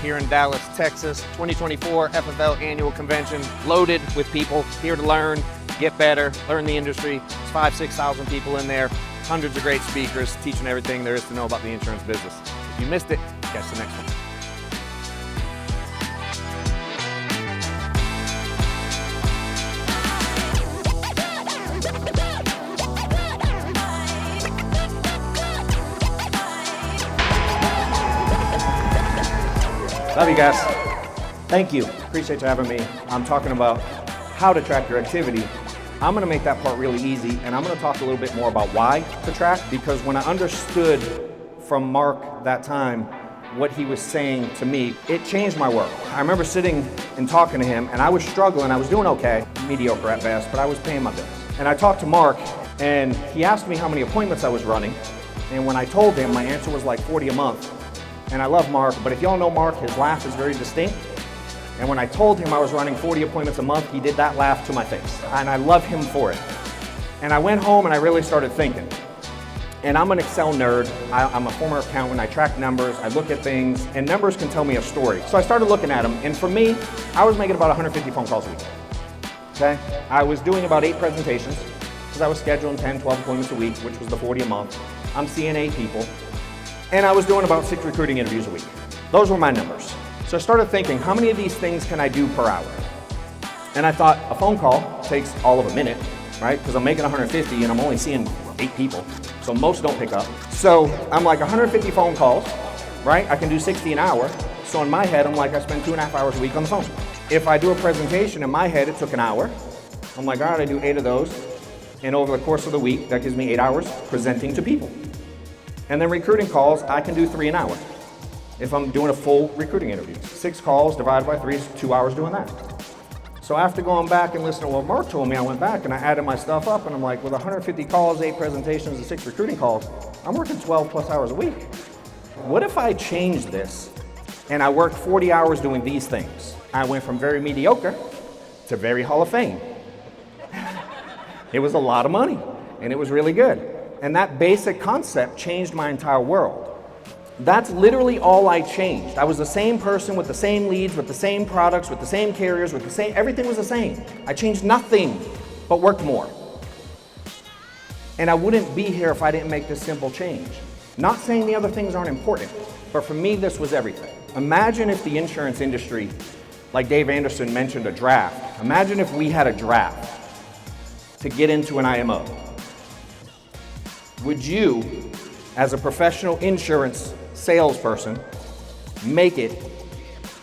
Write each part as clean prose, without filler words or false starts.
here in Dallas, Texas. 2024 FFL Annual Convention, loaded with people here to learn, get better, learn the industry. It's 5,000-6,000 people in there, hundreds of great speakers teaching everything there is to know about the insurance business. If you missed it, catch the next one. Love you guys. Thank you. Appreciate you having me. I'm talking about how to track your activity. I'm gonna make that part really easy, and I'm gonna talk a little bit more about why to track, because when I understood from Mark that time what he was saying to me, it changed my world. I remember sitting and talking to him, and I was struggling. I was doing okay, mediocre at best, but I was paying my bills. And I talked to Mark, and he asked me how many appointments I was running, and when I told him, my answer was like 40 a month. And I love Mark, but if y'all know Mark, his laugh is very distinct. And when I told him I was running 40 appointments a month, he did that laugh to my face. And I love him for it. And I went home and I really started thinking. And I'm an Excel nerd. I'm a former accountant. I track numbers, I look at things, and numbers can tell me a story. So I started looking at them, and for me, I was making about 150 phone calls a week. Okay? I was doing about 8 presentations, because I was scheduling 10, 12 appointments a week, which was the 40 a month. I'm seeing 8 people. And I was doing about 6 recruiting interviews a week. Those were my numbers. So I started thinking, how many of these things can I do per hour? And I thought, a phone call takes all of a minute, right? Because I'm making 150 and I'm only seeing 8 people. So most don't pick up. So I'm like 150 phone calls, right? I can do 60 an hour. So in my head, I'm like, I spend 2.5 hours a week on the phone. If I do a presentation, in my head, it took an hour. I'm like, all right, I do 8 of those. And over the course of the week, that gives me 8 hours presenting to people. And then recruiting calls, I can do 3 an hour if I'm doing a full recruiting interview. 6 calls divided by 3 is 2 hours doing that. So after going back and listening to what Mark told me, I went back and I added my stuff up, and I'm like, with 150 calls, 8 presentations, and 6 recruiting calls, I'm working 12 plus hours a week. What if I changed this and I worked 40 hours doing these things? I went from very mediocre to very Hall of Fame. It was a lot of money, and it was really good. And that basic concept changed my entire world. That's literally all I changed. I was the same person with the same leads, with the same products, with the same carriers, with the same, everything was the same. I changed nothing, but worked more. And I wouldn't be here if I didn't make this simple change. Not saying the other things aren't important, but for me, this was everything. Imagine if the insurance industry, like Dave Anderson mentioned, a draft. Imagine if we had a draft to get into an IMO. Would you, as a professional insurance salesperson, make it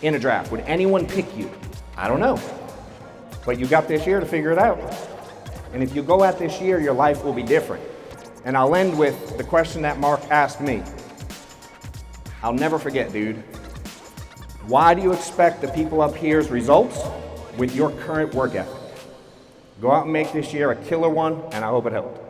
in a draft? Would anyone pick you? I don't know. But you got this year to figure it out. And if you go at this year, your life will be different. And I'll end with the question that Mark asked me. I'll never forget, dude. Why do you expect the people up here's results with your current work ethic? Go out and make this year a killer one, and I hope it helped.